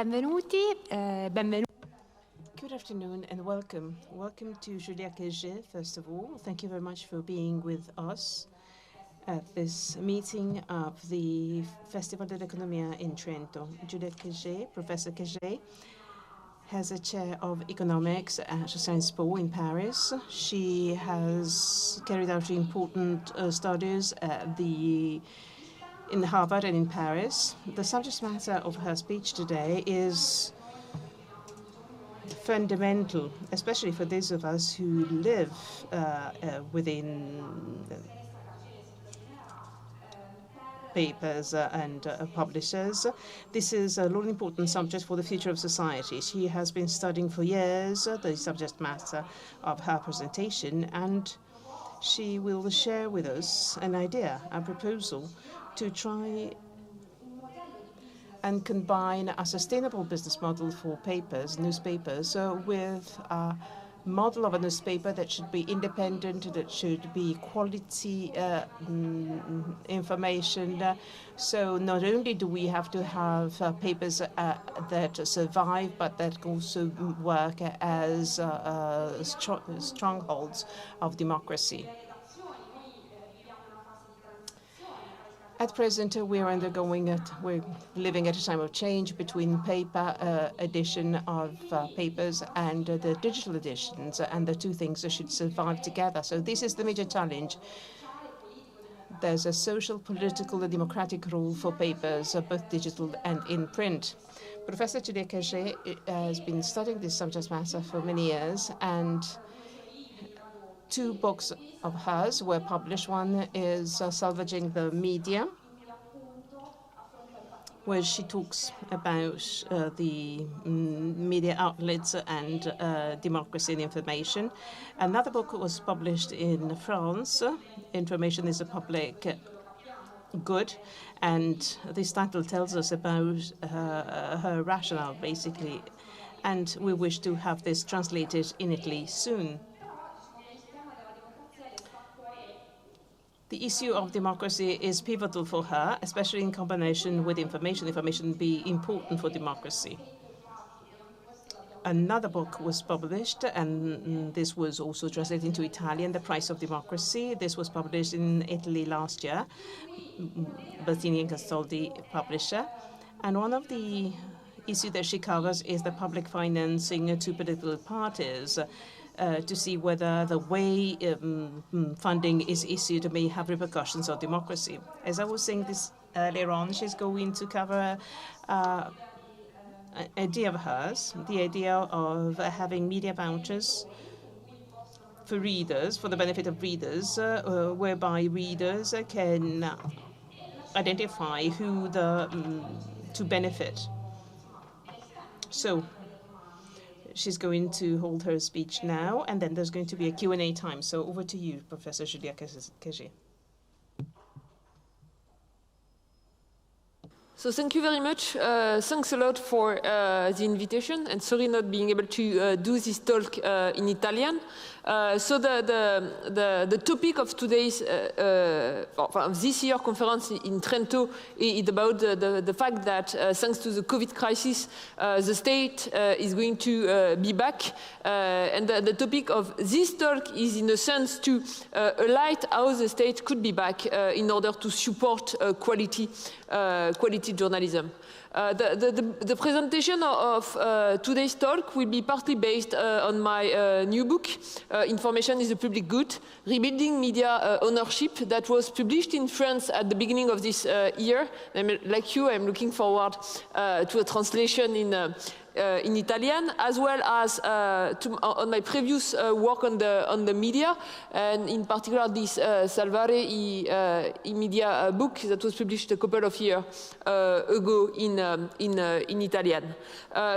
benvenuti, benvenuti. Good afternoon and welcome. Welcome to Julia Keger, first of all. Thank you very much for being with us at this meeting of the Festival dell'Economia in Trento. Julia Keger, Professor Keger, has a chair of economics at Sciences Po in Paris. She has carried out important studies at in Harvard and in Paris. The subject matter of her speech today is fundamental, especially for those of us who live within papers and publishers. This is an all-important subject for the future of society. She has been studying for years the subject matter of her presentation, and she will share with us an idea, a proposal to try and combine a sustainable business model for newspapers, with a model of a newspaper that should be independent, that should be quality information. So not only do we have to have papers that survive, but that also work as strongholds of democracy. At present, we're living at a time of change between paper edition of papers and the digital editions, and the two things should survive together. So this is the major challenge. There's a social, political, and democratic role for papers, both digital and in print. Professor Julia Keger has been studying this subject matter for many years, and two books of hers were published. One is Salvaging the Media, where she talks about the media outlets and democracy and information. Another book was published in France, Information is a Public Good, and this title tells us about her rationale, basically, and we wish to have this translated in Italy soon. The issue of democracy is pivotal for her, especially in combination with information. Information be important for democracy. Another book was published, and this was also translated into Italian, The Price of Democracy. This was published in Italy last year, Battini and Castoldi publisher. And one of the issues that she covers is the public financing to political parties, to see whether the way funding is issued may have repercussions on democracy. As I was saying this earlier on, she's going to cover an idea of hers, the idea of having media vouchers for readers, for the benefit of readers, whereby readers can identify who to benefit. So she's going to hold her speech now, and then there's going to be a Q&A time. So over to you, Professor Julia Keger. So thank you very much. Thanks a lot for the invitation, and sorry not being able to do this talk in Italian. So the topic of today's of this year conference in Trento is about the fact that thanks to the COVID crisis, the state is going to be back, and the topic of this talk is in a sense to highlight how the state could be back in order to support quality journalism. The presentation of today's talk will be partly based on my new book, Information is a Public Good, Rebuilding Media Ownership, that was published in France at the beginning of this year. Like you, I'm looking forward to a translation in Italian, as well as on my previous work on the media, and in particular this Salvare i Media book that was published a couple of years ago in Italian.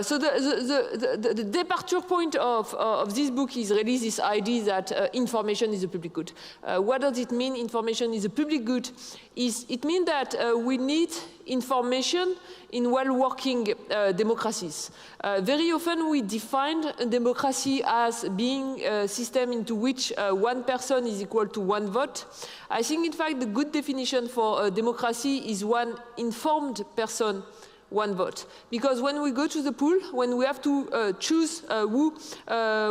So the departure point of this book is really this idea that information is a public good. What does it mean? Information is a public good. It means that we need information in well-working democracies. Very often we define a democracy as being a system into which one person is equal to one vote. I think, in fact, the good definition for a democracy is one informed person one vote. Because when we go to the poll, when we have to choose who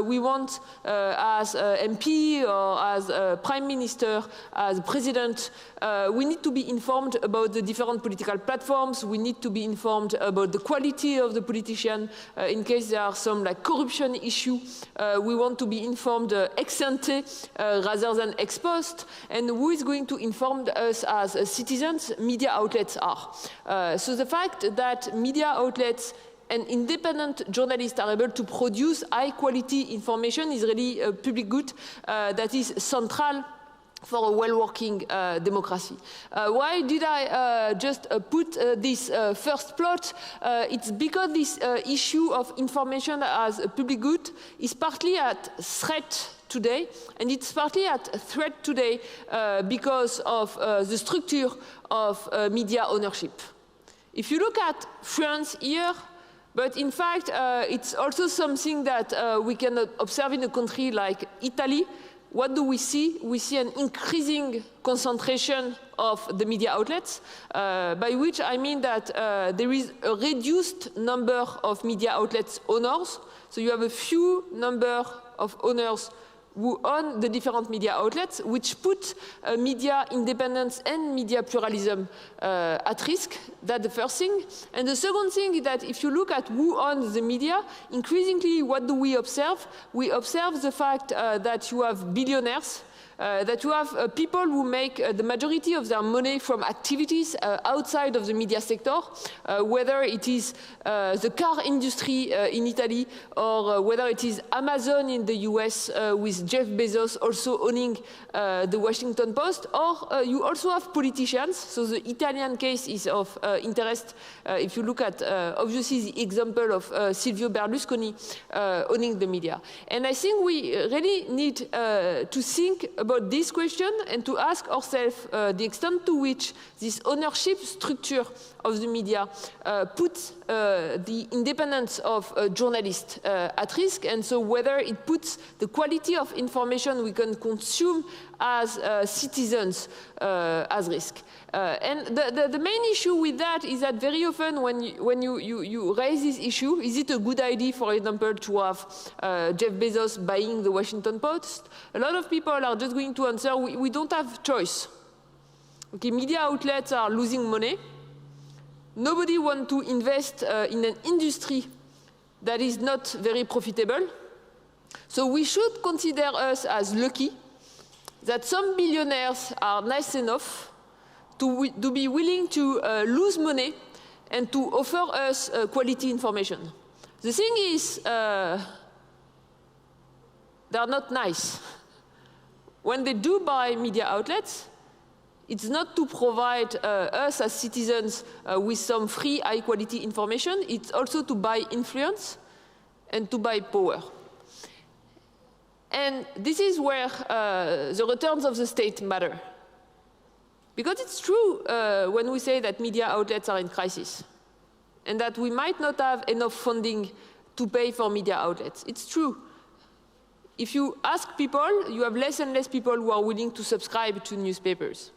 we want as MP or as Prime Minister, as President, we need to be informed about the different political platforms. We need to be informed about the quality of the politician. In case there are some like corruption issue, we want to be informed ex ante rather than ex post. And who is going to inform us as citizens? Media outlets are. So the fact that media outlets and independent journalists are able to produce high-quality information is really a public good that is central for a well-working democracy. Why did I just put this first plot? It's because this issue of information as a public good is partly at threat today, and it's partly at threat today because of the structure of media ownership. If you look at France here, but in fact, it's also something that we can observe in a country like Italy. What do we see? We see an increasing concentration of the media outlets, by which I mean that there is a reduced number of media outlets owners. So you have a few number of owners who own the different media outlets, which put media independence and media pluralism at risk. That's the first thing. And the second thing is that if you look at who owns the media, increasingly what do we observe? We observe the fact that you have billionaires, that you have people who make the majority of their money from activities outside of the media sector, whether it is the car industry in Italy or whether it is Amazon in the US with Jeff Bezos also owning the Washington Post, or you also have politicians. So the Italian case is of interest if you look at obviously the example of Silvio Berlusconi owning the media. And I think we really need to think about this question and to ask ourselves the extent to which this ownership structure of the media puts the independence of journalists at risk, and so whether it puts the quality of information we can consume as citizens as risk. And the main issue with that is that very often when you raise this issue, is it a good idea, for example, to have Jeff Bezos buying the Washington Post? A lot of people are just going to answer, we don't have choice. Okay, media outlets are losing money. Nobody wants to invest in an industry that is not very profitable. So we should consider us as lucky that some billionaires are nice enough to be willing to lose money and to offer us quality information. The thing is, they are not nice. When they do buy media outlets, it's not to provide us as citizens with some free, high-quality information. It's also to buy influence and to buy power. And this is where the returns of the state matter. Because it's true when we say that media outlets are in crisis and that we might not have enough funding to pay for media outlets. It's true. If you ask people, you have less and less people who are willing to subscribe to newspapers.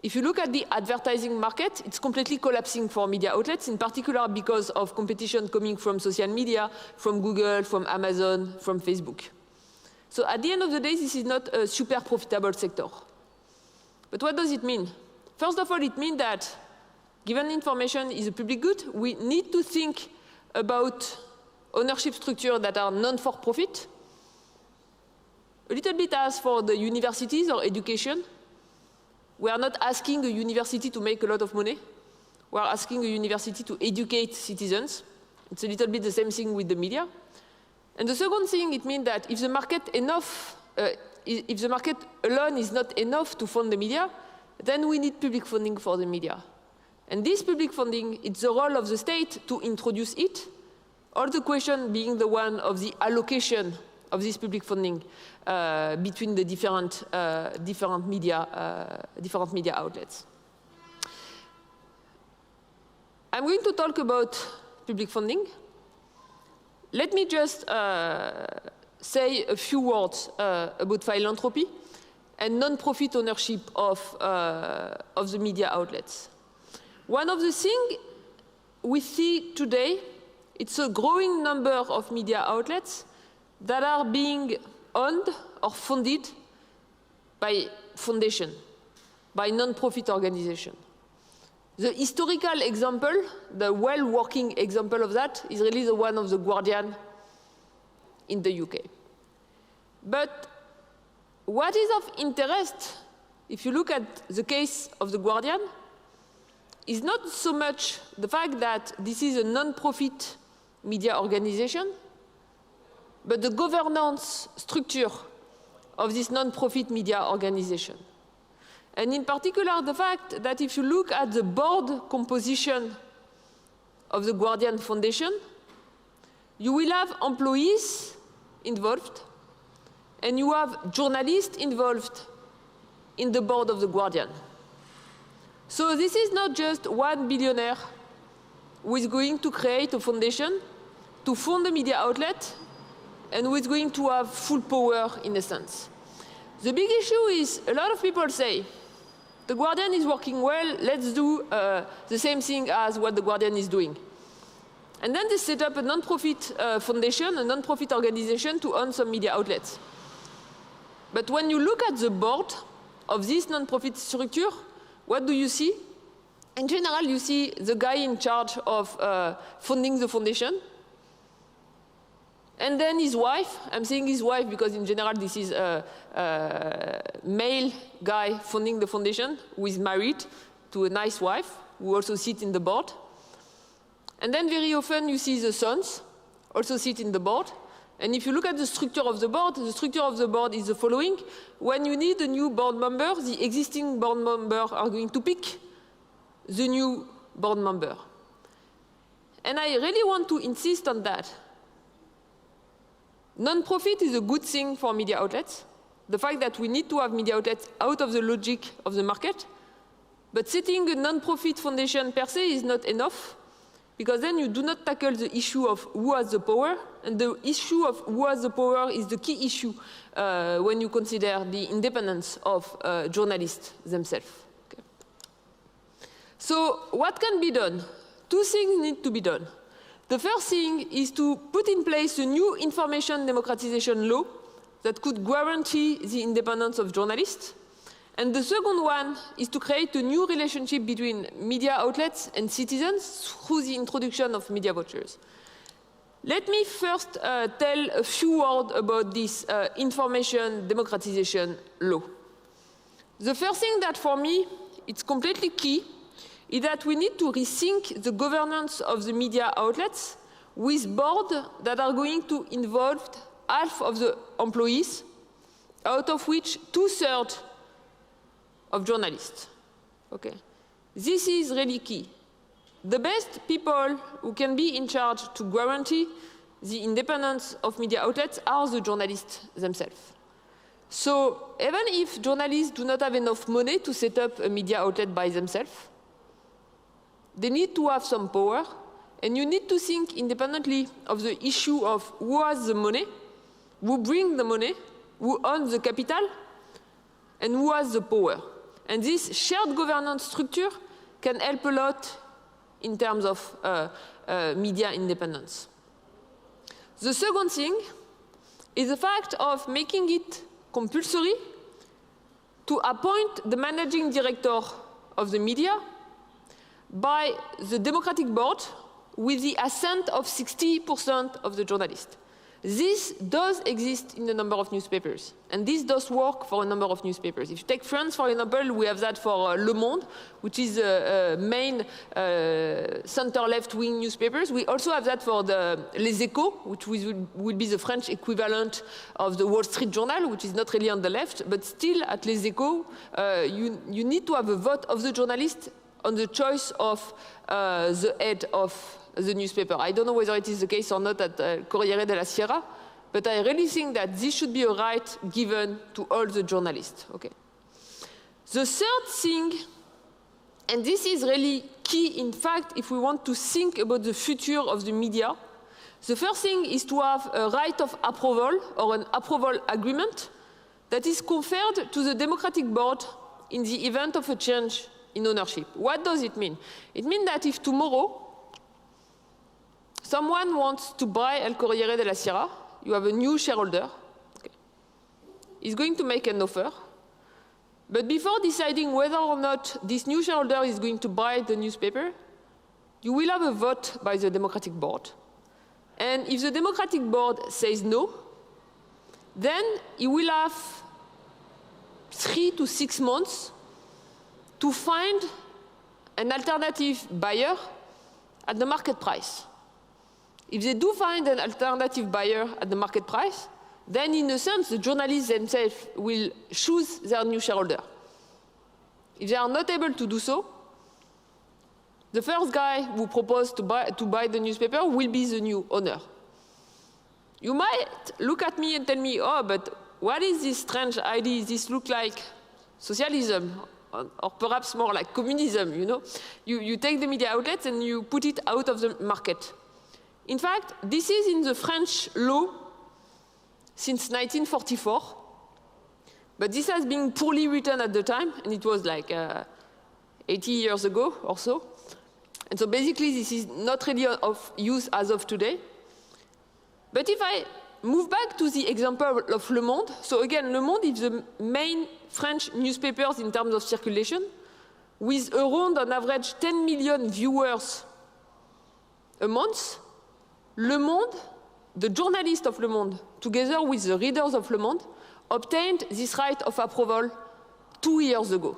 If you look at the advertising market, it's completely collapsing for media outlets, in particular because of competition coming from social media, from Google, from Amazon, from Facebook. So at the end of the day, this is not a super profitable sector. But what does it mean? First of all, it means that given information is a public good, we need to think about ownership structures that are non-for-profit. A little bit as for the universities or education. We are not asking a university to make a lot of money. We are asking a university to educate citizens. It's a little bit the same thing with the media. And the second thing, it means that if the market alone is not enough to fund the media, then we need public funding for the media. And this public funding, it's the role of the state to introduce it, or the question being the one of the allocation of this public funding between the different media outlets. I'm going to talk about public funding. Let me just say a few words about philanthropy and non-profit ownership of the media outlets. One of the things we see today, it's a growing number of media outlets that are being owned or funded by foundation, by non-profit organization. The historical example, the well-working example of that, is really the one of The Guardian in the UK. But what is of interest, if you look at the case of The Guardian, is not so much the fact that this is a non-profit media organization, but the governance structure of this non-profit media organization. And in particular, the fact that if you look at the board composition of the Guardian Foundation, you will have employees involved, and you have journalists involved in the board of the Guardian. So this is not just one billionaire who is going to create a foundation to fund a media outlet and who is going to have full power in a sense. The big issue is a lot of people say, The Guardian is working well, let's do the same thing as what The Guardian is doing. And then they set up a non-profit foundation, a non-profit organization to own some media outlets. But when you look at the board of this non-profit structure, what do you see? In general, you see the guy in charge of funding the foundation, and then his wife. I'm saying his wife because in general this is a male guy funding the foundation who is married to a nice wife who also sits in the board. And then very often you see the sons also sit in the board. And if you look at the structure of the board is the following. When you need a new board member, the existing board members are going to pick the new board member. And I really want to insist on that. Non-profit is a good thing for media outlets. The fact that we need to have media outlets out of the logic of the market. But setting a non-profit foundation per se is not enough, because then you do not tackle the issue of who has the power, and the issue of who has the power is the key issue when you consider the independence of journalists themselves. Okay. So what can be done? Two things need to be done. The first thing is to put in place a new information democratization law that could guarantee the independence of journalists. And the second one is to create a new relationship between media outlets and citizens through the introduction of media vouchers. Let me first tell a few words about this information democratization law. The first thing that for me it's completely key is that we need to rethink the governance of the media outlets with boards that are going to involve half of the employees, out of which 2/3 of journalists. Okay. This is really key. The best people who can be in charge to guarantee the independence of media outlets are the journalists themselves. So even if journalists do not have enough money to set up a media outlet by themselves, they need to have some power, and you need to think independently of the issue of who has the money, who brings the money, who owns the capital, and who has the power. And this shared governance structure can help a lot in terms of media independence. The second thing is the fact of making it compulsory to appoint the managing director of the media by the democratic board with the assent of 60% of the journalists. This does exist in a number of newspapers, and this does work for a number of newspapers. If you take France, for example, we have that for Le Monde, which is the main center-left-wing newspapers. We also have that for Les Echos, which would be the French equivalent of the Wall Street Journal, which is not really on the left, but still at Les Echos, you need to have a vote of the journalists on the choice of the head of the newspaper. I don't know whether it is the case or not at Corriere della Sierra, but I really think that this should be a right given to all the journalists. Okay. The third thing, and this is really key, in fact, if we want to think about the future of the media, the first thing is to have a right of approval or an approval agreement that is conferred to the democratic board in the event of a change in ownership. What does it mean? It means that if tomorrow someone wants to buy El Corriere della Sera. You have a new shareholder. Okay. He's going to make an offer. But before deciding whether or not this new shareholder is going to buy the newspaper, you will have a vote by the Democratic Board. And if the Democratic Board says no, then you will have 3 to 6 months to find an alternative buyer at the market price. If they do find an alternative buyer at the market price, then in a sense, the journalists themselves will choose their new shareholder. If they are not able to do so, the first guy who proposed to buy the newspaper will be the new owner. You might look at me and tell me, oh, but what is this strange idea? This look like socialism, or perhaps more like communism, you know? You take the media outlets and you put it out of the market. In fact, this is in the French law since 1944, but this has been poorly written at the time, and it was like 80 years ago or so. And so basically, this is not really of use as of today. But if I move back to the example of Le Monde, so again, Le Monde is the main French newspapers in terms of circulation, with around on average 10 million viewers a month. Le Monde, the journalists of Le Monde, together with the readers of Le Monde, obtained this right of approval 2 years ago.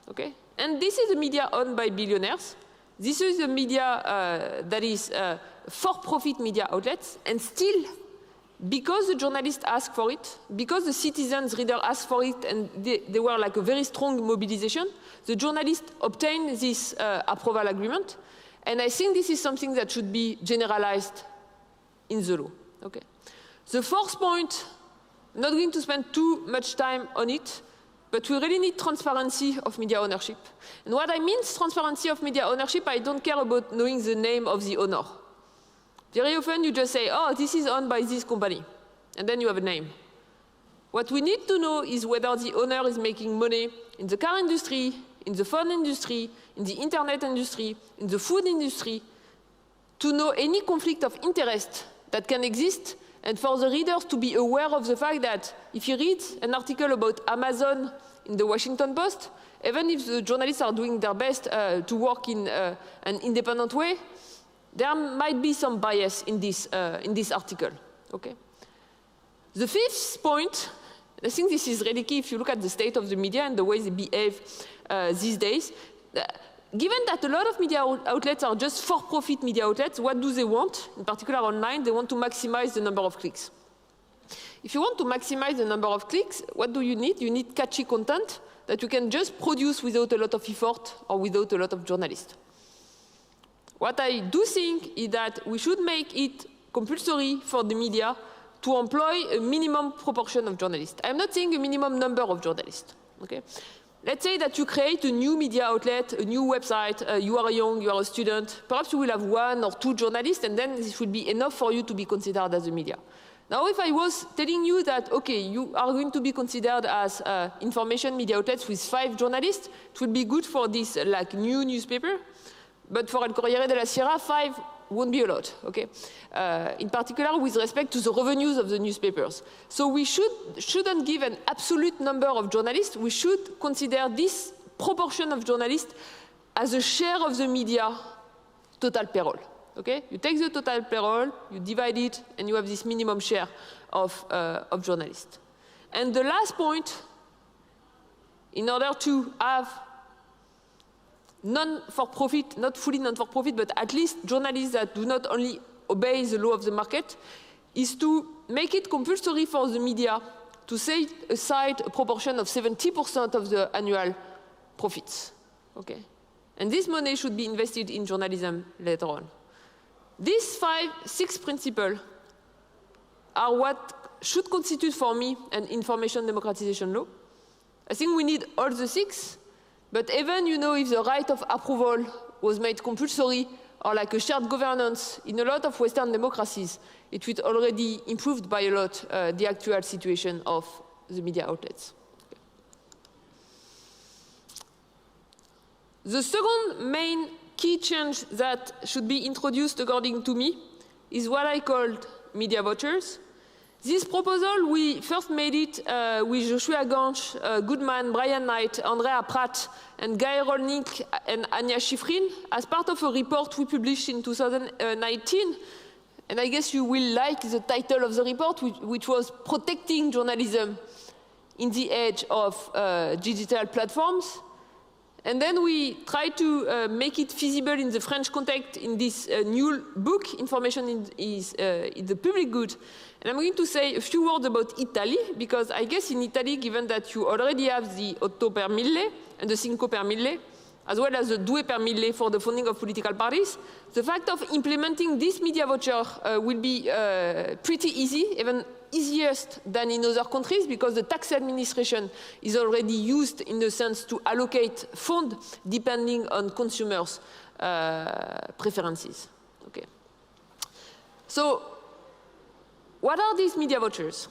Okay? And this is a media owned by billionaires. This is a media that is for-profit media outlets, and still, because the journalists asked for it, because the citizens, readers asked for it, and they were like a very strong mobilization, the journalists obtained this approval agreement. And I think this is something that should be generalized in the law. Okay. The fourth point, I'm not going to spend too much time on it, but we really need transparency of media ownership. And what I mean transparency of media ownership, I don't care about knowing the name of the owner. Very often you just say, oh, this is owned by this company, and then you have a name. What we need to know is whether the owner is making money in the car industry, in the phone industry, in the internet industry, in the food industry, to know any conflict of interest that can exist, and for the readers to be aware of the fact that if you read an article about Amazon in the Washington Post, even if the journalists are doing their best to work in an independent way, there might be some bias in this article. Okay? The fifth point, I think this is really key if you look at the state of the media and the way they behave these days. Given that a lot of media outlets are just for-profit media outlets, what do they want? In particular online, they want to maximize the number of clicks. If you want to maximize the number of clicks, what do you need? You need catchy content that you can just produce without a lot of effort or without a lot of journalists. What I do think is that we should make it compulsory for the media to employ a minimum proportion of journalists. I'm not saying a minimum number of journalists. Okay? Let's say that you create a new media outlet, a new website, you are young, you are a student, perhaps you will have 1 or 2 journalists, and then this would be enough for you to be considered as a media. Now, if I was telling you that, okay, you are going to be considered as information media outlets with 5 journalists, it would be good for this like new newspaper, but for El Corriere della Sera, 5 won't be a lot, okay? In particular, with respect to the revenues of the newspapers. So we shouldn't give an absolute number of journalists. We should consider this proportion of journalists as a share of the media total payroll, okay? You take the total payroll, you divide it, and you have this minimum share of journalists. And the last point, in order to have non-for-profit, not fully non-for-profit, but at least journalists that do not only obey the law of the market, is to make it compulsory for the media to set aside a proportion of 70% of the annual profits. Okay? And this money should be invested in journalism later on. These 6 principles are what should constitute for me an information democratization law. I think we need all the 6. But even, you know, if the right of approval was made compulsory or like a shared governance in a lot of Western democracies, it would already improved by a lot the actual situation of the media outlets. Okay. The second main key change that should be introduced, according to me, is what I called media vouchers. This proposal, we first made it with Joshua Ganch, Goodman, Brian Knight, Andrea Pratt, and Guy Rolnick and Anya Schifrin as part of a report we published in 2019. And I guess you will like the title of the report, which was Protecting Journalism in the Age of Digital Platforms. And then we tried to make it feasible in the French context in this new book, Information is the Public Good. And I'm going to say a few words about Italy, because I guess in Italy, given that you already have the 8 per 1000 and the 5 per 1000, as well as the 2 per 1000 for the funding of political parties, the fact of implementing this media voucher will be pretty easy, even easiest than in other countries, because the tax administration is already used in the sense to allocate funds depending on consumers' preferences. Okay. So, what are these media vouchers?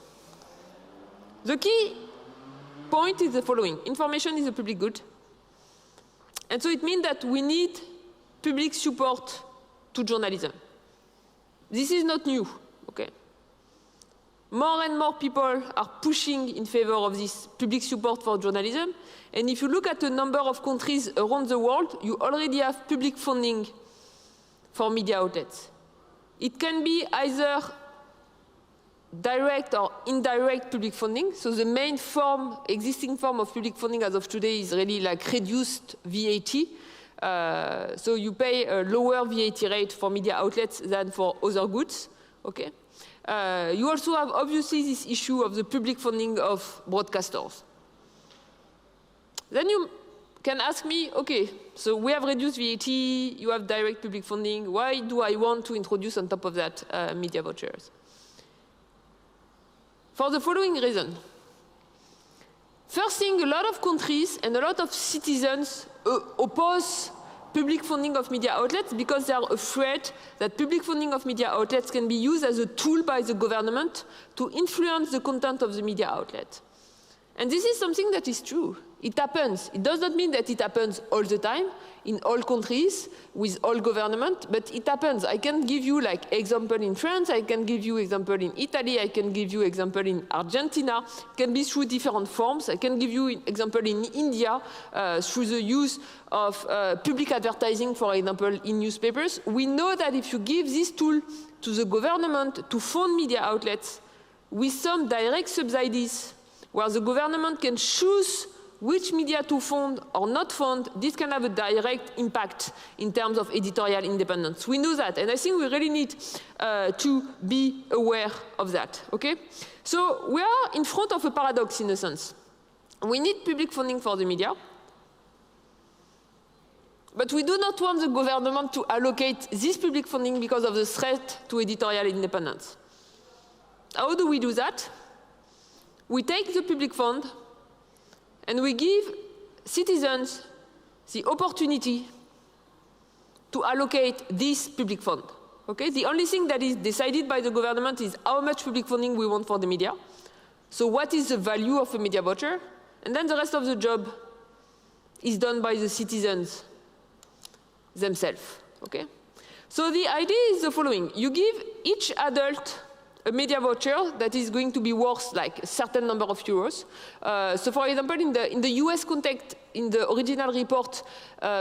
The key point is the following. Information is a public good. And so it means that we need public support to journalism. This is not new, okay? More and more people are pushing in favor of this public support for journalism. And if you look at a number of countries around the world, you already have public funding for media outlets. It can be either direct or indirect public funding. So the main existing form of public funding as of today is really like reduced VAT. So you pay a lower VAT rate for media outlets than for other goods. Okay. You also have obviously this issue of the public funding of broadcasters. Then you can ask me, okay, so we have reduced VAT, you have direct public funding, why do I want to introduce on top of that media vouchers? For the following reason. First thing, a lot of countries and a lot of citizens oppose public funding of media outlets because they are afraid that public funding of media outlets can be used as a tool by the government to influence the content of the media outlet. And this is something that is true. It happens. It does not mean that it happens all the time in all countries with all government, but it happens. I can give you like example in France, I can give you example in Italy, I can give you example in Argentina. It can be through different forms. I can give you example in India through the use of public advertising, for example, in newspapers. We know that if you give this tool to the government to fund media outlets with some direct subsidies, where the government can choose which media to fund or not fund, this can have a direct impact in terms of editorial independence. We know that, and I think we really need to be aware of that, okay? So we are in front of a paradox in a sense. We need public funding for the media, but we do not want the government to allocate this public funding because of the threat to editorial independence. How do we do that? We take the public fund and we give citizens the opportunity to allocate this public fund. Okay? The only thing that is decided by the government is how much public funding we want for the media. So what is the value of a media voucher? And then the rest of the job is done by the citizens themselves. Okay? So the idea is the following. You give each adult a media voucher that is going to be worth like a certain number of euros. So for example, in the US context, in the original report,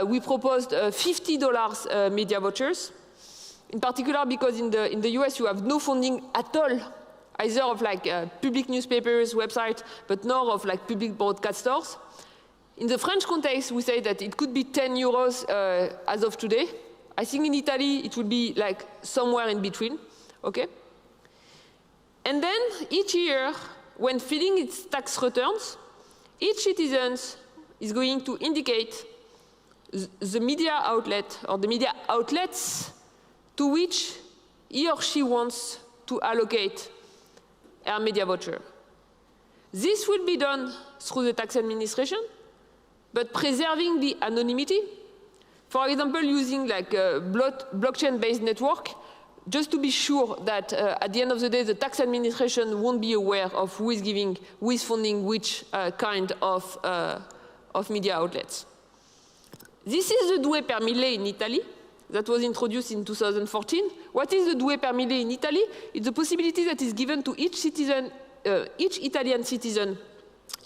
we proposed $50 media vouchers. In particular, because in the US, you have no funding at all, either of like public newspapers, websites, but nor of like public broadcasters. In the French context, we say that it could be 10 euros as of today. I think in Italy, it would be like somewhere in between, okay? And then each year, when filling its tax returns, each citizen is going to indicate the media outlet or the media outlets to which he or she wants to allocate a media voucher. This will be done through the tax administration, but preserving the anonymity. For example, using like a blockchain-based network, just to be sure that at the end of the day, the tax administration won't be aware of who is funding which kind of media outlets. This is the due per mille in Italy that was introduced in 2014. What is the due per mille in Italy? It's the possibility that is given to each citizen, each Italian citizen,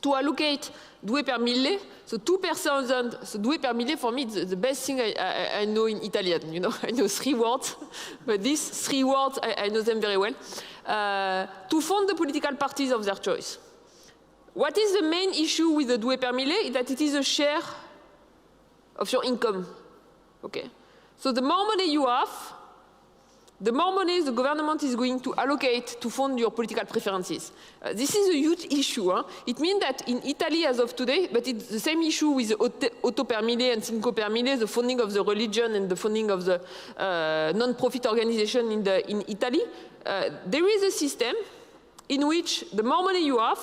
to allocate due per mille, so 2%. So due per mille for me is the best thing I know in Italian. You know, I know 3 words, but these 3 words I know them very well. To fund the political parties of their choice. What is the main issue with the due per mille? Is that it is a share of your income. Okay. So the more money you have, the more money the government is going to allocate to fund your political preferences. This is a huge issue. Huh? It means that in Italy as of today, but it's the same issue with the auto per mille and cinque per mille, the funding of the religion and the funding of the non-profit organization in Italy. There is a system in which the more money you have,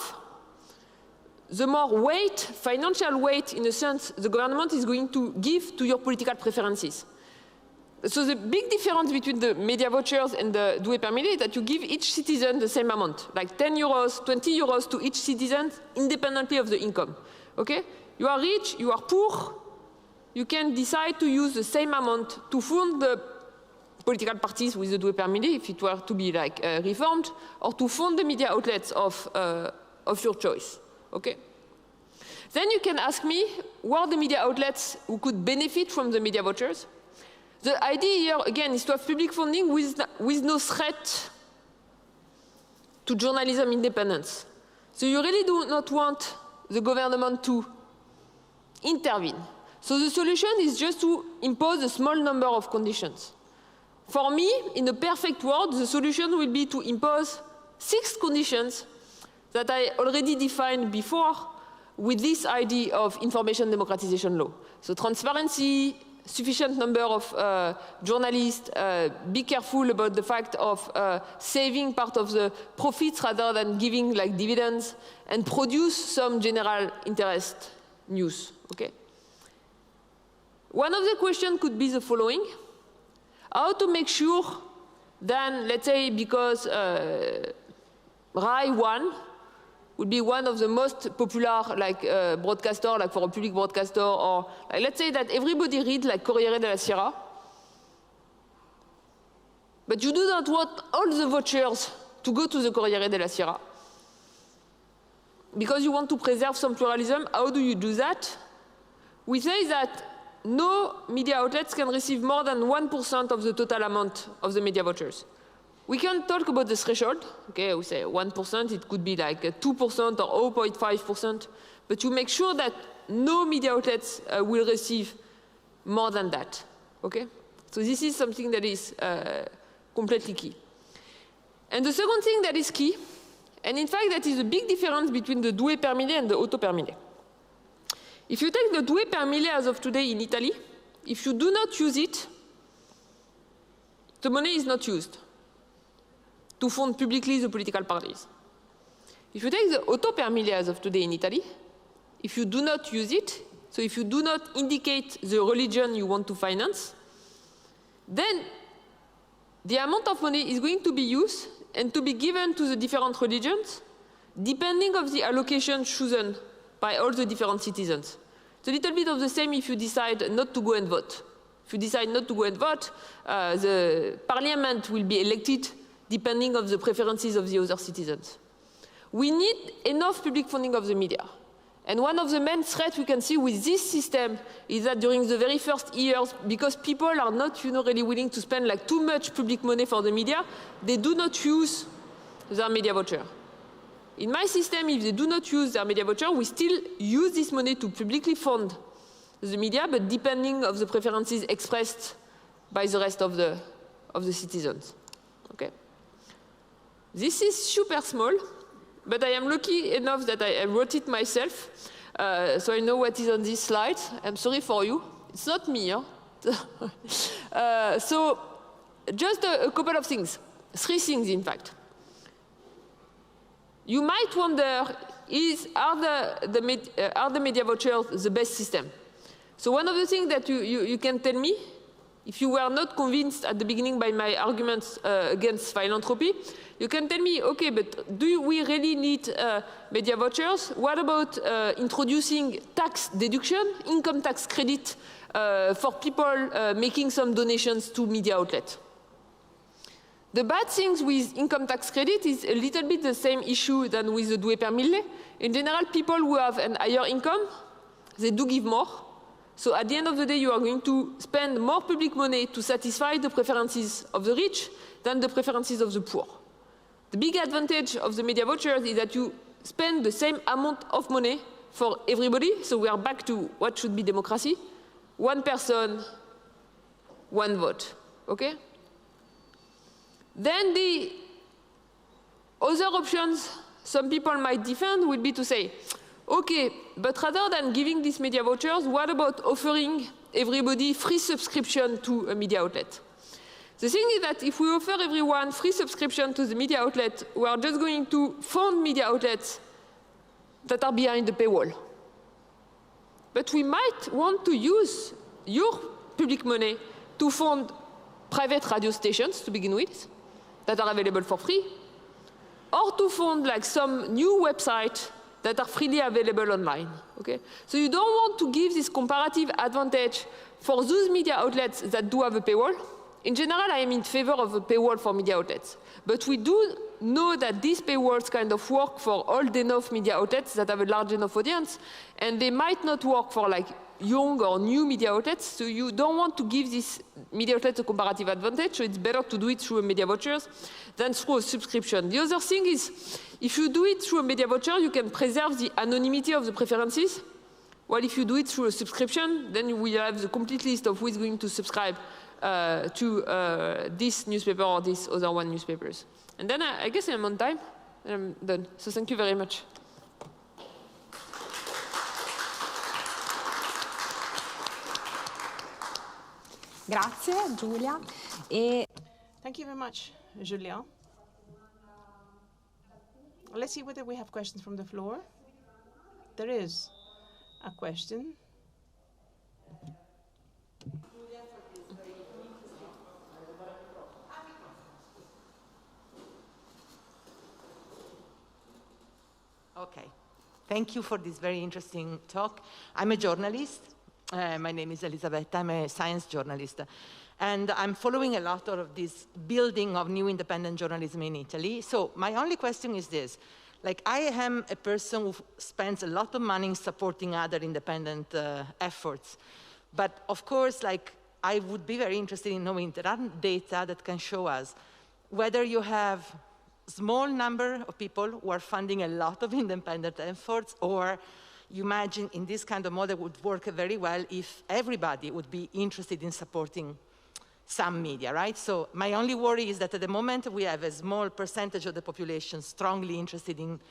the more weight, financial weight, in a sense, the government is going to give to your political preferences. So the big difference between the media vouchers and the due per mille is that you give each citizen the same amount, like 10 euros, 20 euros to each citizen, independently of the income. Okay? You are rich, you are poor, you can decide to use the same amount to fund the political parties with the due per mille, if it were to be like reformed, or to fund the media outlets of your choice. Okay? Then you can ask me, what are the media outlets who could benefit from the media vouchers? The idea here, again, is to have public funding with no threat to journalism independence. So you really do not want the government to intervene. So the solution is just to impose a small number of conditions. For me, in a perfect world, the solution will be to impose 6 conditions that I already defined before with this idea of information democratization law. So transparency, sufficient number of journalists, be careful about the fact of saving part of the profits rather than giving like dividends, and produce some general interest news. Okay? One of the questions could be the following: how to make sure then, let's say, because RAI 1 would be one of the most popular like broadcaster, like for a public broadcaster, or like, let's say that everybody reads like Corriere della Sera, but you do not want all the vouchers to go to the Corriere della Sera because you want to preserve some pluralism. How do you do that? We say that no media outlets can receive more than 1% of the total amount of the media vouchers. We can talk about the threshold. Okay, we say 1%, it could be like 2% or 0.5%, but you make sure that no media outlets will receive more than that. Okay? So this is something that is completely key. And the second thing that is key, and in fact that is a big difference between the due per mille and the auto per mille. If you take the due per mille as of today in Italy, if you do not use it, the money is not used to fund publicly the political parties. If you take the auto per mille as of today in Italy, if you do not use it, so if you do not indicate the religion you want to finance, then the amount of money is going to be used and to be given to the different religions depending on the allocation chosen by all the different citizens. It's a little bit of the same if you decide not to go and vote. If you decide not to go and vote, the parliament will be elected depending on the preferences of the other citizens. We need enough public funding of the media. And one of the main threats we can see with this system is that during the very first years, because people are not really willing to spend like too much public money for the media, they do not use their media voucher. In my system, if they do not use their media voucher, we still use this money to publicly fund the media, but depending on the preferences expressed by the rest of the citizens. Okay? This is super small, but I am lucky enough that I wrote it myself, so I know what is on this slide. I'm sorry for you. It's not me. Huh? So just a couple of things, 3 things in fact. You might wonder, are the media vouchers the best system? So one of the things that you can tell me if you were not convinced at the beginning by my arguments against philanthropy, you can tell me, okay, but do we really need media vouchers? What about introducing tax deduction, income tax credit for people making some donations to media outlets? The bad things with income tax credit is a little bit the same issue than with the doué per mille. In general, people who have an higher income, they do give more. So at the end of the day, you are going to spend more public money to satisfy the preferences of the rich than the preferences of the poor. The big advantage of the media vouchers is that you spend the same amount of money for everybody. So we are back to what should be democracy. One person, one vote. Okay? Then the other options some people might defend would be to say, okay, but rather than giving these media vouchers, what about offering everybody free subscription to a media outlet? The thing is that if we offer everyone free subscription to the media outlet, we are just going to fund media outlets that are behind the paywall. But we might want to use your public money to fund private radio stations to begin with, that are available for free, or to fund like some new website that are freely available online. Okay? So you don't want to give this comparative advantage for those media outlets that do have a paywall. In general, I am in favor of a paywall for media outlets. But we do know that these paywalls kind of work for old enough media outlets that have a large enough audience, and they might not work for like young or new media outlets, so you don't want to give these media outlets a comparative advantage, so it's better to do it through a media vouchers than through a subscription. The other thing is, if you do it through a media voucher, you can preserve the anonymity of the preferences, while if you do it through a subscription, then you will have the complete list of who is going to subscribe to this newspaper or this other one newspapers. And then I guess I'm on time, and I'm done. So thank you very much. Grazie Giulia. Thank you very much, Julia. Let's see whether we have questions from the floor. There is a question. Okay. Thank you for this very interesting talk. I'm a journalist. My name is Elisabetta. I'm a science journalist. And I'm following a lot of this building of new independent journalism in Italy. So my only question is this. Like, I am a person who spends a lot of money supporting other independent efforts. But of course, like, I would be very interested in knowing there are data that can show us whether you have small number of people who are funding a lot of independent efforts, or you imagine in this kind of model would work very well if everybody would be interested in supporting some media, right? So my only worry is that at the moment we have a small percentage of the population strongly interested in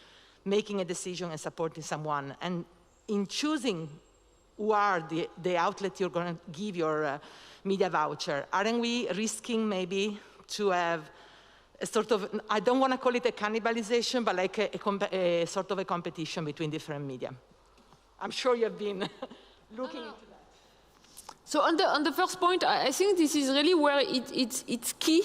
making a decision and supporting someone. And in choosing who are the outlet you're going to give your media voucher, aren't we risking maybe to have a sort of, I don't want to call it a cannibalization, but like a sort of a competition between different media? I'm sure you've been looking into that. So on the first point, I think this is really where it's key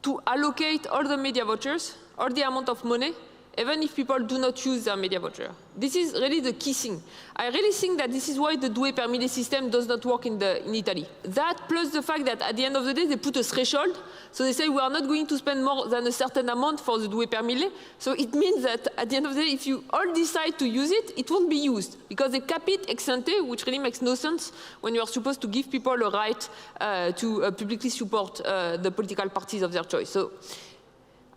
to allocate all the media vouchers, all the amount of money, even if people do not use their media voucher. This is really the key thing. I really think that this is why the doué per mille system does not work in Italy. That plus the fact that at the end of the day, they put a threshold. So they say we are not going to spend more than a certain amount for the doué per mille. So it means that at the end of the day, if you all decide to use it, it won't be used because they cap it ex ante, which really makes no sense when you are supposed to give people a right to publicly support the political parties of their choice. So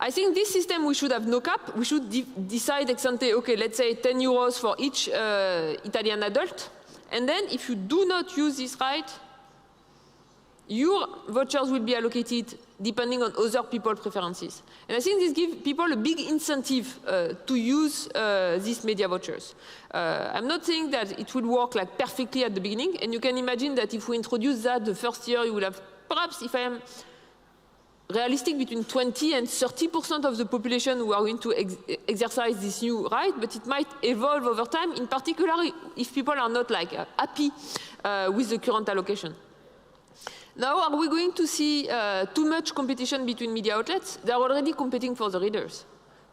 I think this system we should have no cap. We should decide ex ante, okay, let's say 10 euros for each Italian adult. And then if you do not use this right, your vouchers will be allocated depending on other people's preferences. And I think this gives people a big incentive to use these media vouchers. I'm not saying that it will work like perfectly at the beginning. And you can imagine that if we introduce that the first year, you will have perhaps, if I am realistic, between 20 and 30% of the population who are going to exercise this new right, but it might evolve over time, in particular if people are not like happy with the current allocation. Now, are we going to see too much competition between media outlets? They are already competing for the readers.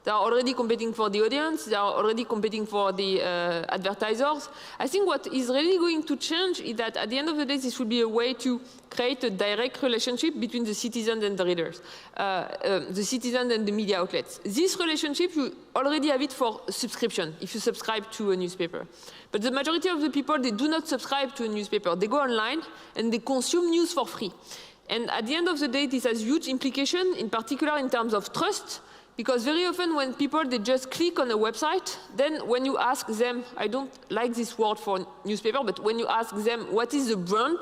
They are already competing for the audience. They are already competing for the advertisers. I think what is really going to change is that at the end of the day, this will be a way to create a direct relationship between the citizens and the readers, the citizens and the media outlets. This relationship, you already have it for subscription, if you subscribe to a newspaper. But the majority of the people, they do not subscribe to a newspaper. They go online and they consume news for free. And at the end of the day, this has huge implications, in particular in terms of trust, because very often when people, they just click on a website, then when you ask them, I don't like this word for newspaper, but when you ask them what is the brand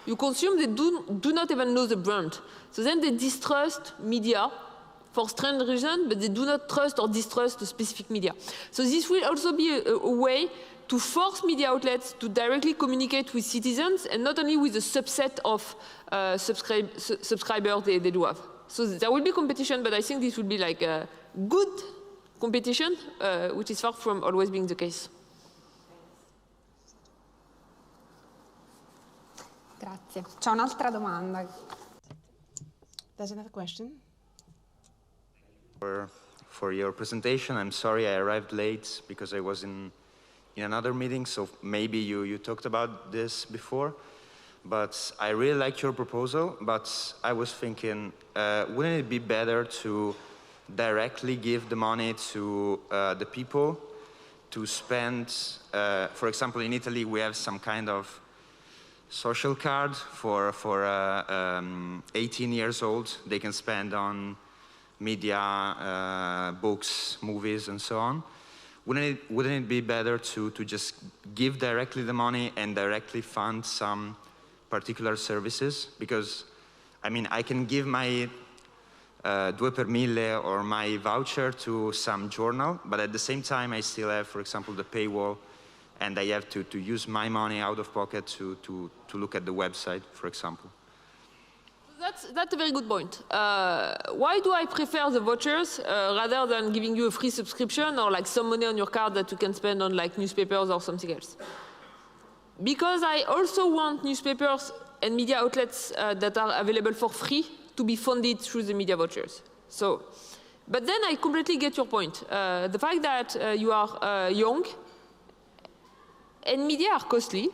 you consume, they do not even know the brand. So then they distrust media for strange reasons, but they do not trust or distrust the specific media. So this will also be a way to force media outlets to directly communicate with citizens, and not only with a subset of subscribers they do have. So there will be competition, but I think this will be like a good competition, which is far from always being the case. Grazie. C'è un'altra domanda. There's another question. For your presentation, I'm sorry I arrived late because I was in another meeting, so maybe you talked about this before. But I really like your proposal, but I was thinking, wouldn't it be better to directly give the money to the people to spend, for example, in Italy we have some kind of social card for 18 years old. They can spend on media, books, movies, and so on. Wouldn't it be better to just give directly the money and directly fund some particular services? Because, I mean, I can give my 2 per 1000 or my voucher to some journal, but at the same time I still have, for example, the paywall, and I have to use my money out of pocket to look at the website, for example. That's a very good point. Why do I prefer the vouchers rather than giving you a free subscription or like some money on your card that you can spend on like newspapers or something else? Because I also want newspapers and media outlets that are available for free to be funded through the media vouchers. So, but then I completely get your point. The fact that you are young and media are costly,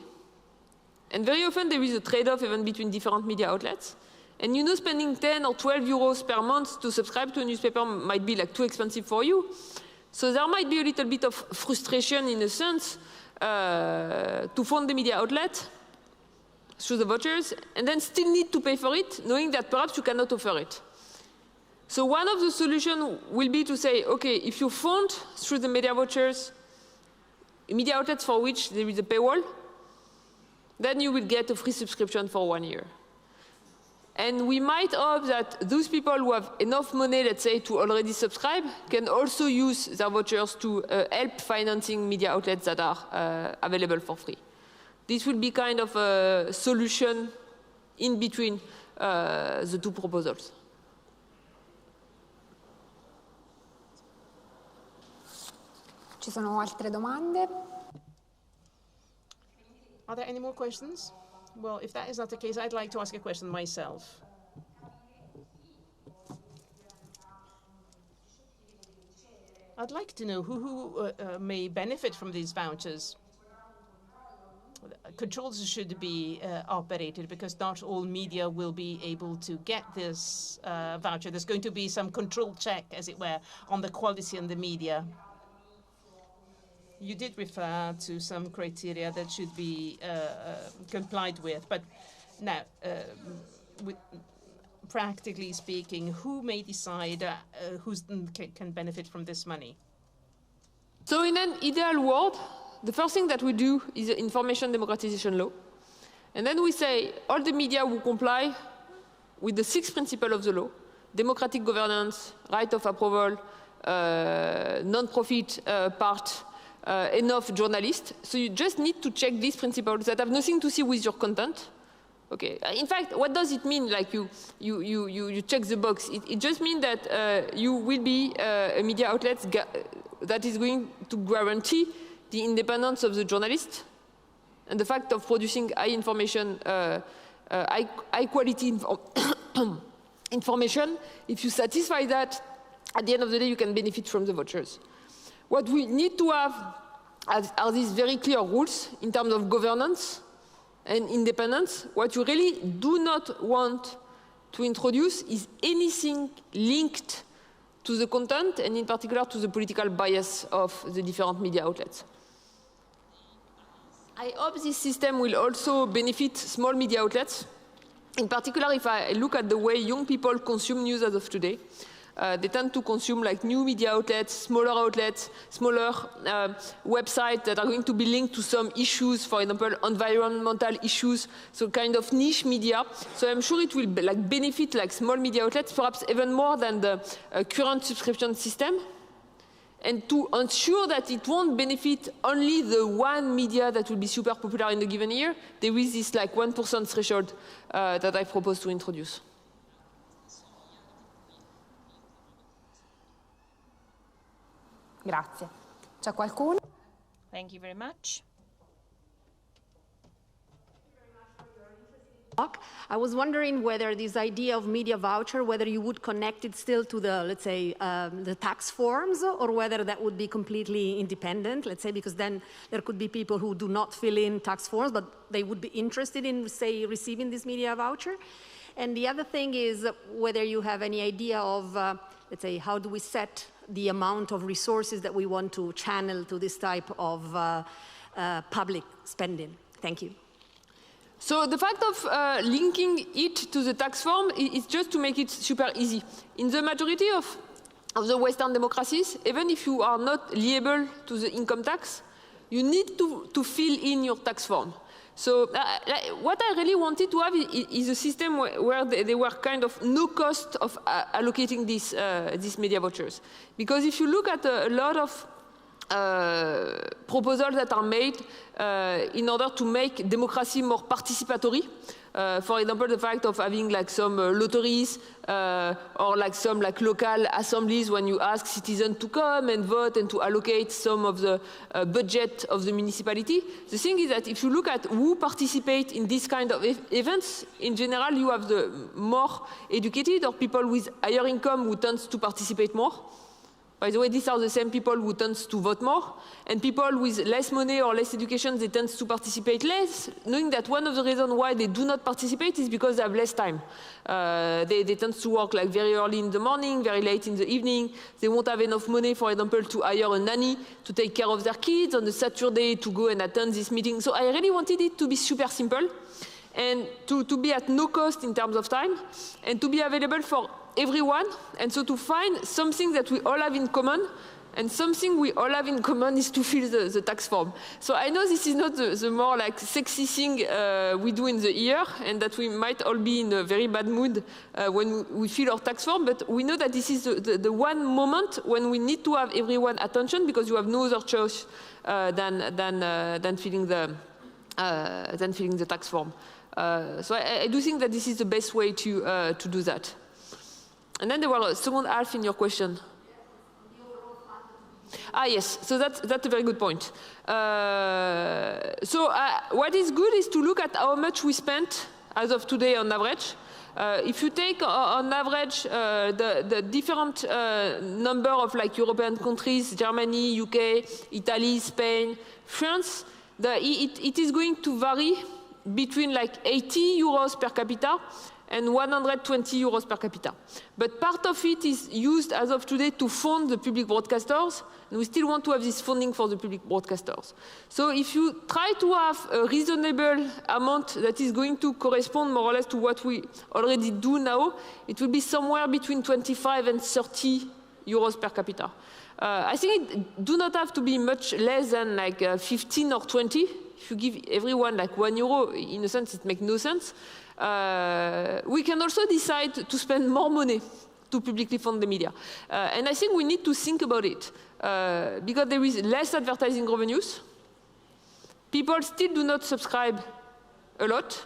and very often there is a trade-off even between different media outlets. And you know, spending 10 or 12 euros per month to subscribe to a newspaper might be like too expensive for you. So there might be a little bit of frustration in a sense to fund the media outlet through the vouchers, and then still need to pay for it, knowing that perhaps you cannot offer it. So one of the solutions will be to say, okay, if you fund through the media vouchers, media outlets for which there is a paywall, then you will get a free subscription for 1 year. And we might hope that those people who have enough money, let's say, to already subscribe, can also use their vouchers to help financing media outlets that are available for free. This will be kind of a solution in between the two proposals. Ci sono altre domande? Are there any more questions? Well, if that is not the case, I'd like to ask a question myself. I'd like to know who may benefit from these vouchers. Controls should be operated because not all media will be able to get this voucher. There's going to be some control check, as it were, on the quality in the media. You did refer to some criteria that should be complied with, but now, practically speaking, who may decide who can benefit from this money? So in an ideal world, the first thing that we do is the information democratization law. And then we say all the media who comply with the 6 principles of the law, democratic governance, right of approval, non-profit part, enough journalists. So you just need to check these principles that have nothing to see with your content. Okay. In fact, what does it mean? Like you check the box. It just means that you will be a media outlet that is going to guarantee the independence of the journalist and the fact of producing high information high quality information. If you satisfy that, at the end of the day, you can benefit from the vouchers. What we need to have are these very clear rules in terms of governance and independence. What you really do not want to introduce is anything linked to the content, and in particular to the political bias of the different media outlets. I hope this system will also benefit small media outlets. In particular, if I look at the way young people consume news as of today, they tend to consume like new media outlets, smaller websites that are going to be linked to some issues, for example, environmental issues, so kind of niche media. So I'm sure it will like benefit like small media outlets, perhaps even more than the current subscription system. And to ensure that it won't benefit only the one media that will be super popular in a given year, there is this like 1% threshold that I propose to introduce. Grazie. C'è qualcuno? Thank you very much. I was wondering whether this idea of media voucher, whether you would connect it still to the, let's say, the tax forms, or whether that would be completely independent, let's say, because then there could be people who do not fill in tax forms, but they would be interested in, say, receiving this media voucher. And the other thing is whether you have any idea of, let's say, how do we set the amount of resources that we want to channel to this type of public spending. Thank you. So the fact of linking it to the tax form is just to make it super easy. In the majority of the Western democracies, even if you are not liable to the income tax, you need to fill in your tax form. So what I really wanted to have is a system where there were kind of no cost of allocating these media vouchers. Because if you look at a lot of proposals that are made in order to make democracy more participatory. For example, the fact of having like some lotteries or like some like local assemblies when you ask citizens to come and vote and to allocate some of the budget of the municipality. The thing is that if you look at who participate in this kind of events, in general you have the more educated or people with higher income who tends to participate more. By the way, these are the same people who tend to vote more, and people with less money or less education, they tend to participate less, knowing that one of the reasons why they do not participate is because they have less time. They tend to work like very early in the morning, very late in the evening. They won't have enough money, for example, to hire a nanny to take care of their kids on a Saturday to go and attend this meeting. So I really wanted it to be super simple and to be at no cost in terms of time and to be available for everyone, and so to find something that we all have in common, and something we all have in common is to fill the tax form. So I know this is not the more like sexy thing we do in the year, and that we might all be in a very bad mood when we fill our tax form, but we know that this is the one moment when we need to have everyone's attention, because you have no other choice than filling the tax form. So I do think that this is the best way to do that. And then there was a second half in your question. Yes, so that's a very good point. What is good is to look at how much we spent as of today on average. If you take on average the different number of like European countries, Germany, UK, Italy, Spain, France, it is going to vary between like 80 euros per capita and 120 euros per capita. But part of it is used as of today to fund the public broadcasters, and we still want to have this funding for the public broadcasters. So if you try to have a reasonable amount that is going to correspond more or less to what we already do now, it will be somewhere between 25 and 30 euros per capita. I think it do not have to be much less than like 15 or 20. If you give everyone like €1, in a sense, it makes no sense. We can also decide to spend more money to publicly fund the media. And I think we need to think about it, because there is less advertising revenues. People still do not subscribe a lot.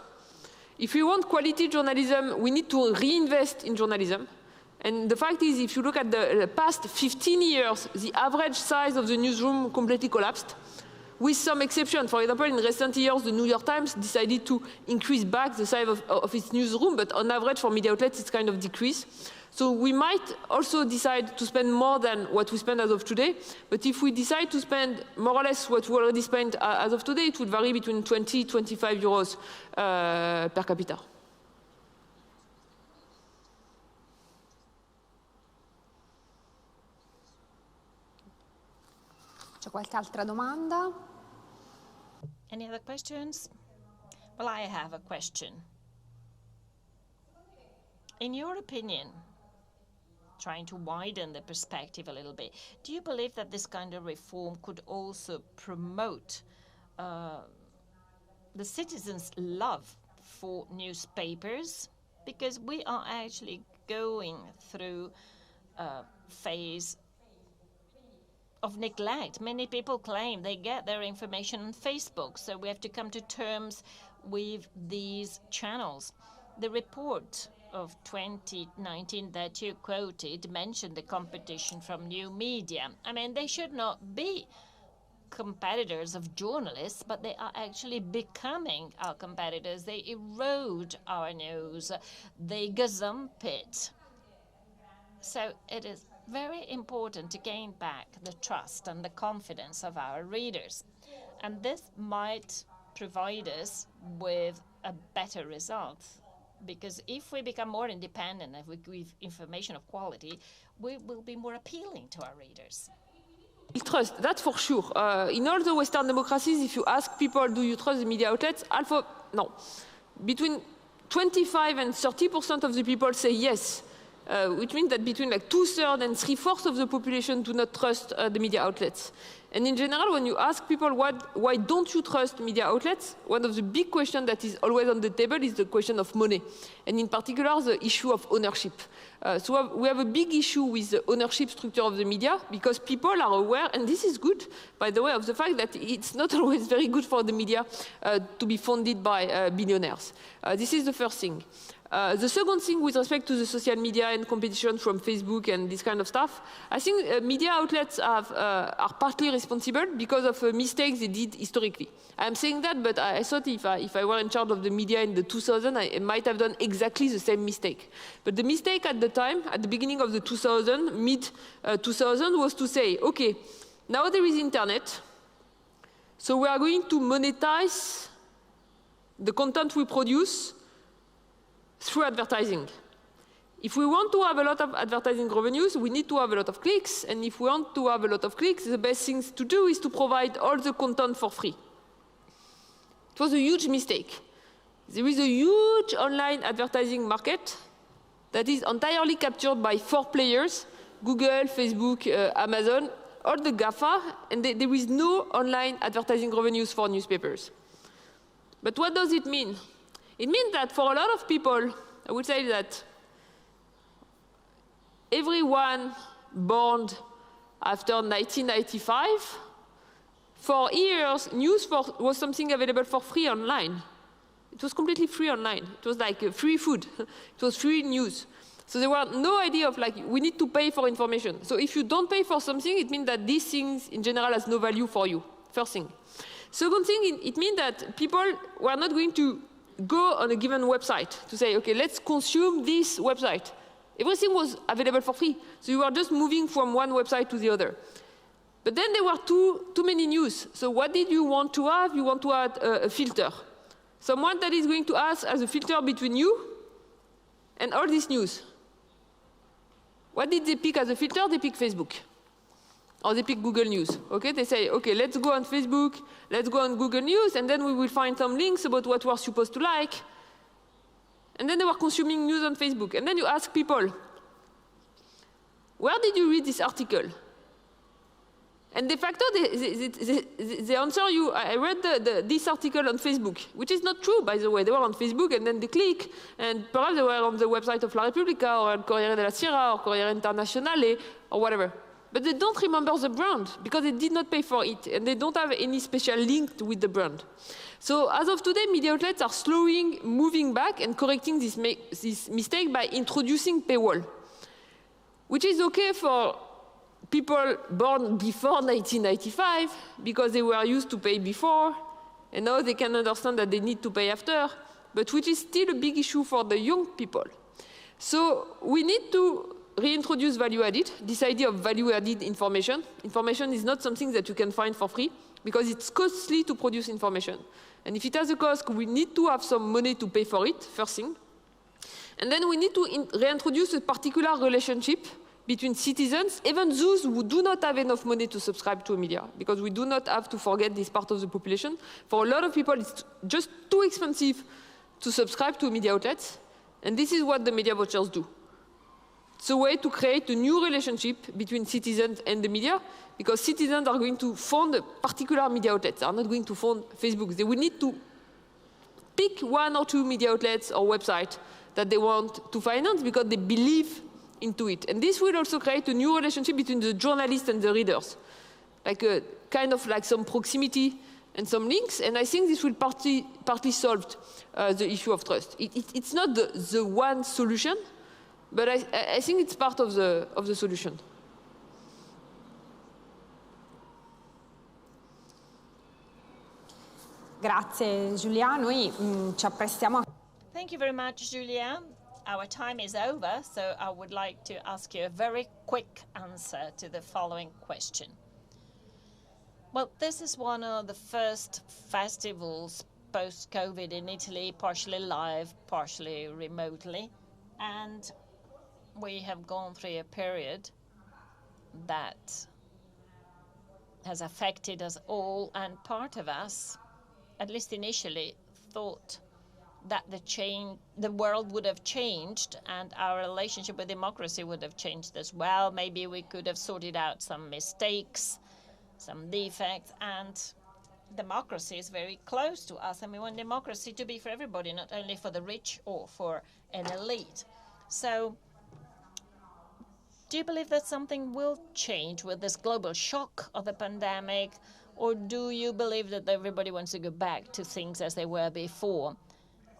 If we want quality journalism, we need to reinvest in journalism. And the fact is, if you look at the past 15 years, the average size of the newsroom completely collapsed. with some exception. For example, in recent years, the New York Times decided to increase back the size of its newsroom, but on average for media outlets, it's kind of decreased. So we might also decide to spend more than what we spend as of today, but if we decide to spend more or less what we already spent as of today, it would vary between 20 and 25 euros per capita. C'è qualche altra domanda? Any other questions? Well, I have a question. In your opinion, trying to widen the perspective a little bit, do you believe that this kind of reform could also promote the citizens' love for newspapers? Because we are actually going through a phase of neglect. Many people claim they get their information on Facebook, so we have to come to terms with these channels. The report of 2019 that you quoted mentioned the competition from new media. I mean, they should not be competitors of journalists, but they are actually becoming our competitors. They erode our news. They gazump it. So it is very important to gain back the trust and the confidence of our readers. And this might provide us with a better result. Because if we become more independent and we give information of quality, we will be more appealing to our readers. Trust, that's for sure. In all the Western democracies, if you ask people, do you trust the media outlets? No. Between 25 and 30% of the people say yes, which means that between like 2/3 and 3/4 of the population do not trust the media outlets. And in general, when you ask people why don't you trust media outlets, one of the big questions that is always on the table is the question of money, and in particular the issue of ownership. So we have a big issue with the ownership structure of the media because people are aware, and this is good, by the way, of the fact that it's not always very good for the media to be funded by billionaires. This is the first thing. The second thing with respect to the social media and competition from Facebook and this kind of stuff, I think media outlets are partly responsible because of mistakes they did historically. I'm saying that, but I thought if I were in charge of the media in the 2000s, I might have done exactly the same mistake. But the mistake at the time, at the beginning of the 2000s, mid-2000, was to say, okay, now there is internet, so we are going to monetize the content we produce through advertising. If we want to have a lot of advertising revenues, we need to have a lot of clicks, and if we want to have a lot of clicks, the best thing to do is to provide all the content for free. It was a huge mistake. There is a huge online advertising market that is entirely captured by 4 players, Google, Facebook, Amazon, all the GAFA, and there is no online advertising revenues for newspapers. But what does it mean? It means that for a lot of people, I would say that everyone born after 1995, for years, news was something available for free online. It was completely free online. It was like free food. It was free news. So there was no idea of like, we need to pay for information. So if you don't pay for something, it means that these things in general has no value for you, first thing. Second thing, it means that people were not going to go on a given website to say, okay, let's consume this website. Everything was available for free. So you were just moving from one website to the other. But then there were too many news. So what did you want to have? You want to add a filter. Someone that is going to ask as a filter between you and all this news. What did they pick as a filter? They pick Facebook. Or they pick Google News. Okay, they say, okay, let's go on Facebook, let's go on Google News, and then we will find some links about what we're supposed to like. And then they were consuming news on Facebook. And then you ask people, where did you read this article? And de facto, they answer you, I read this article on Facebook, which is not true, by the way. They were on Facebook, and then they click, and perhaps they were on the website of La Repubblica, or El Corriere della Sera, or Corriere Internazionale, or whatever. But they don't remember the brand, because they did not pay for it, and they don't have any special link with the brand. So as of today, media outlets are slowly moving back and correcting this mistake by introducing paywall, which is okay for people born before 1995 because they were used to pay before, and now they can understand that they need to pay after, but which is still a big issue for the young people. So we need to reintroduce value added, this idea of value added information. Information is not something that you can find for free because it's costly to produce information. And if it has a cost, we need to have some money to pay for it, first thing. And then we need to reintroduce a particular relationship between citizens, even those who do not have enough money to subscribe to a media, because we do not have to forget this part of the population. For a lot of people, it's just too expensive to subscribe to media outlets, and this is what the media vouchers do. It's a way to create a new relationship between citizens and the media, because citizens are going to fund particular media outlets. They are not going to fund Facebook. They will need to pick 1 or 2 media outlets or websites that they want to finance because they believe into it. And this will also create a new relationship between the journalists and the readers, like a kind of like some proximity and some links. And I think this will partly solve the issue of trust. It's not the one solution, but I think it's part of the solution. Grazie Giulia, noi ci apprestiamo a... Thank you very much, Julia. Our time is over, so I would like to ask you a very quick answer to the following question. Well, this is one of the first festivals post-COVID in Italy, partially live, partially remotely, and we have gone through a period that has affected us all, and part of us, at least initially, thought that the world would have changed and our relationship with democracy would have changed as well. Maybe we could have sorted out some mistakes, some defects, and democracy is very close to us, and we want democracy to be for everybody, not only for the rich or for an elite. So, do you believe that something will change with this global shock of the pandemic, or do you believe that everybody wants to go back to things as they were before?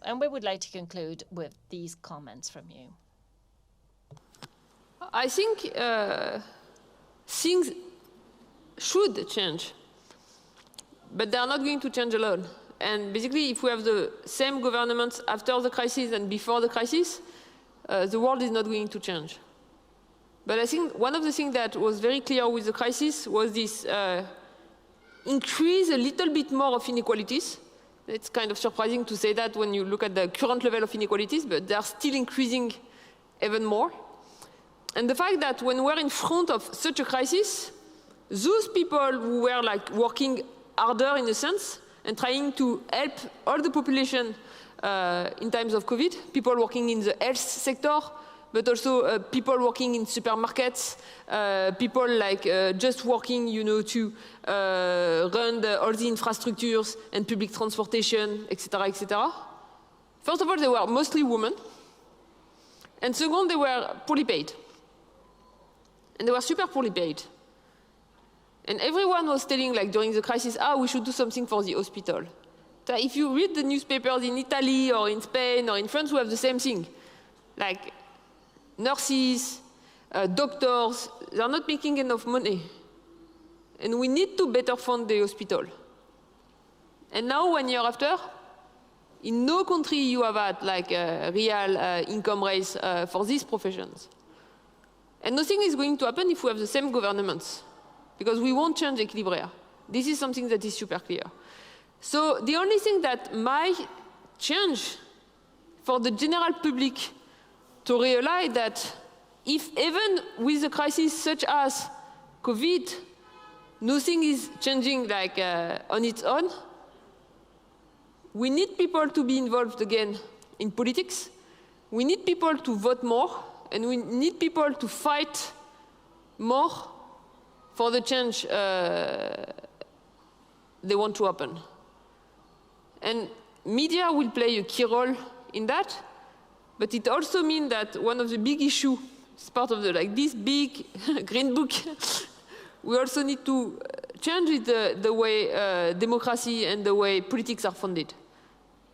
And we would like to conclude with these comments from you. I think things should change, but they are not going to change alone. And basically, if we have the same governments after the crisis and before the crisis, the world is not going to change. But I think one of the things that was very clear with the crisis was this increase a little bit more of inequalities. It's kind of surprising to say that when you look at the current level of inequalities, but they are still increasing even more. And the fact that when we're in front of such a crisis, those people who were like working harder in a sense and trying to help all the population in times of COVID, people working in the health sector, but also people working in supermarkets, people like just working, to run all the infrastructures and public transportation, etc., etc. First of all, they were mostly women. And second, they were poorly paid. And they were super poorly paid. And everyone was telling, like, during the crisis, we should do something for the hospital. So if you read the newspapers in Italy or in Spain or in France, we have the same thing. Like, nurses, doctors, they're not making enough money. And we need to better fund the hospital. And now, 1 year after, in no country you have had like a real income raise for these professions. And nothing is going to happen if we have the same governments, because we won't change equilibria. This is something that is super clear. So the only thing that might change for the general public to realize that if even with a crisis such as COVID, nothing is changing like on its own, we need people to be involved again in politics. We need people to vote more, and we need people to fight more for the change they want to happen. And media will play a key role in that, but it also means that one of the big issues, as part of this big green book, we also need to change the way democracy and the way politics are funded.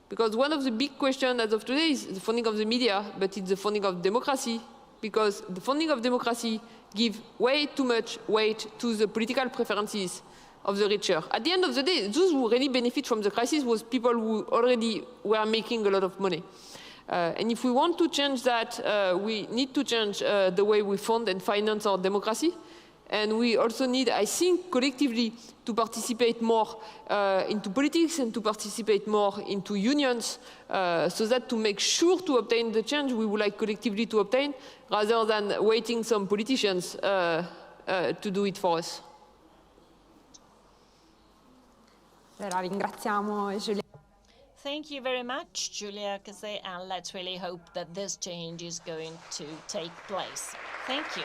Because one of the big questions as of today is the funding of the media, but it's the funding of democracy because the founding of democracy give way too much weight to the political preferences of the richer. At the end of the day, those who really benefit from the crisis was people who already were making a lot of money. And if we want to change that, we need to change the way we fund and finance our democracy. And we also need, I think, collectively to participate more into politics and to participate more into unions so that to make sure to obtain the change we would like collectively to obtain rather than waiting some politicians to do it for us. Allora, ringraziamo Giulia. Thank you very much, Giulia Caset, and let's really hope that this change is going to take place. Thank you.